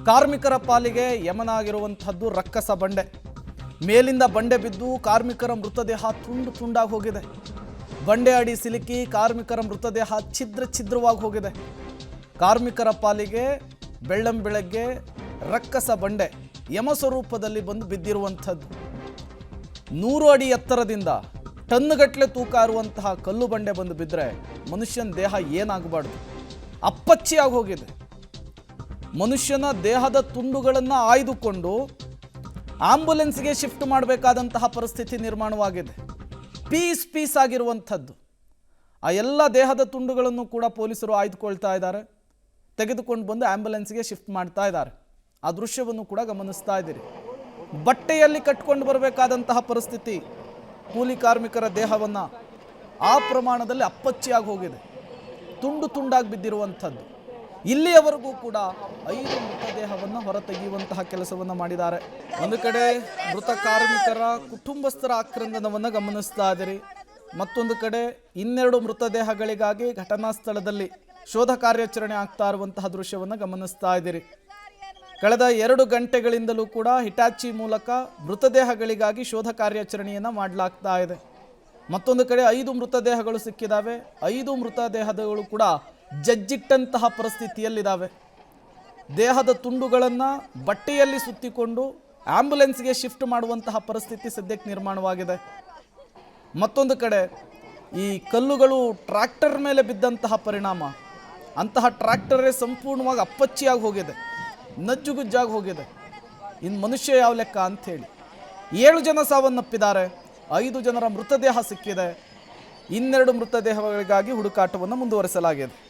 ಕಾರ್ಮಿಕರ ಪಾಲಿಗೆ ಯಮನಾಗಿರುವಂತಹದ್ದು ರಕ್ಕಸ ಬಂಡೆ. ಮೇಲಿಂದ ಬಂಡೆ ಬಿದ್ದು ಕಾರ್ಮಿಕರ ಮೃತದೇಹ ತುಂಡು ತುಂಡಾಗಿ ಹೋಗಿದೆ. ಬಂಡೆ ಅಡಿ ಸಿಲುಕಿ ಕಾರ್ಮಿಕರ ಮೃತದೇಹ ಛಿದ್ರವಾಗಿ ಹೋಗಿದೆ. ಕಾರ್ಮಿಕರ ಪಾಲಿಗೆ ಬೆಳ್ಳಂಬೆಳಗ್ಗೆ ರಕ್ಕಸ ಬಂಡೆ ಯಮ ಸ್ವರೂಪದಲ್ಲಿ ಬಂದು ಬಿದ್ದಿರುವಂಥದ್ದು. 100 ಅಡಿ ಎತ್ತರದಿಂದ ಟನ್ಗಟ್ಟಲೆ ತೂಕ ಇರುವಂತಹ ಕಲ್ಲು ಬಂಡೆ ಬಂದು ಬಿದ್ದರೆ ಮನುಷ್ಯನ ದೇಹ ಏನಾಗಬಾರ್ದು, ಅಪ್ಪಚ್ಚಿಯಾಗಿ ಹೋಗಿದೆ. ಮನುಷ್ಯನ ದೇಹದ ತುಂಡುಗಳನ್ನು ಆಯ್ದುಕೊಂಡು ಆಂಬುಲೆನ್ಸ್ಗೆ ಶಿಫ್ಟ್ ಮಾಡಬೇಕಾದಂತಹ ಪರಿಸ್ಥಿತಿ ನಿರ್ಮಾಣವಾಗಿದೆ. ಪೀಸ್ ಆಗಿರುವಂಥದ್ದು. ಆ ಎಲ್ಲ ದೇಹದ ತುಂಡುಗಳನ್ನು ಕೂಡ ಪೊಲೀಸರು ಆಯ್ದುಕೊಳ್ತಾ ಇದ್ದಾರೆ, ತೆಗೆದುಕೊಂಡು ಬಂದು ಆಂಬುಲೆನ್ಸ್ಗೆ ಶಿಫ್ಟ್ ಮಾಡ್ತಾ ಇದ್ದಾರೆ. ಆ ದೃಶ್ಯವನ್ನು ಕೂಡ ಗಮನಿಸ್ತಾ ಇದ್ದೀರಿ. ಬಟ್ಟೆಯಲ್ಲಿ ಕಟ್ಕೊಂಡು ಬರಬೇಕಾದಂತಹ ಪರಿಸ್ಥಿತಿ. ಕೂಲಿ ಕಾರ್ಮಿಕರ ದೇಹವನ್ನು ಆ ಪ್ರಮಾಣದಲ್ಲಿ ಅಪ್ಪಚ್ಚಿಯಾಗಿ ಹೋಗಿದೆ, ತುಂಡು ತುಂಡಾಗಿ ಬಿದ್ದಿರುವಂಥದ್ದು. ಇಲ್ಲಿಯವರೆಗೂ ಕೂಡ 5 ಮೃತದೇಹವನ್ನು ಹೊರತೆಗೆಯುವಂತಹ ಕೆಲಸವನ್ನು ಮಾಡಿದ್ದಾರೆ. ಒಂದು ಕಡೆ ಮೃತ ಕಾರ್ಮಿಕರ ಕುಟುಂಬಸ್ಥರ ಆಕ್ರಂದನವನ್ನು ಗಮನಿಸ್ತಾ ಇದ್ದೀರಿ. ಮತ್ತೊಂದು ಕಡೆ 2 ಮೃತದೇಹಗಳಿಗಾಗಿ ಘಟನಾ ಸ್ಥಳದಲ್ಲಿ ಶೋಧ ಕಾರ್ಯಾಚರಣೆ ಆಗ್ತಾ ಇರುವಂತಹ ದೃಶ್ಯವನ್ನು ಗಮನಿಸ್ತಾ ಇದ್ದೀರಿ. ಕಳೆದ 2 ಗಂಟೆಗಳಿಂದಲೂ ಕೂಡ ಹಿಟಾಚಿ ಮೂಲಕ ಮೃತದೇಹಗಳಿಗಾಗಿ ಶೋಧ ಕಾರ್ಯಾಚರಣೆಯನ್ನು ಮಾಡಲಾಗ್ತಾ ಇದೆ. ಮತ್ತೊಂದು ಕಡೆ 5 ಮೃತದೇಹಗಳು ಸಿಕ್ಕಿದ್ದಾವೆ. 5 ಮೃತದೇಹಗಳು ಕೂಡ ಜಜ್ಜಿಟ್ಟಂತಹ ಪರಿಸ್ಥಿತಿಯಲ್ಲಿದ್ದಾವೆ. ದೇಹದ ತುಂಡುಗಳನ್ನು ಬಟ್ಟೆಯಲ್ಲಿ ಸುತ್ತಿಕೊಂಡು ಆಂಬುಲೆನ್ಸ್ಗೆ ಶಿಫ್ಟ್ ಮಾಡುವಂತಹ ಪರಿಸ್ಥಿತಿ ಸದ್ಯಕ್ಕೆ ನಿರ್ಮಾಣವಾಗಿದೆ. ಮತ್ತೊಂದು ಕಡೆ ಈ ಕಲ್ಲುಗಳು ಟ್ರ್ಯಾಕ್ಟರ್ ಮೇಲೆ ಬಿದ್ದಂತಹ ಪರಿಣಾಮ ಅಂತಹ ಟ್ರ್ಯಾಕ್ಟರೇ ಸಂಪೂರ್ಣವಾಗಿ ಅಪ್ಪಚ್ಚಿಯಾಗಿ ಹೋಗಿದೆ, ನಜ್ಜುಗುಜ್ಜಾಗಿ ಹೋಗಿದೆ. ಇನ್ನು ಮನುಷ್ಯ ಯಾವ ಲೆಕ್ಕ ಅಂಥೇಳಿ 7 ಜನ ಸಾವನ್ನಪ್ಪಿದ್ದಾರೆ, 5 ಜನರ ಮೃತದೇಹ ಸಿಕ್ಕಿದೆ. 2 ಮೃತದೇಹಗಳಿಗಾಗಿ ಹುಡುಕಾಟವನ್ನು ಮುಂದುವರಿಸಲಾಗಿದೆ.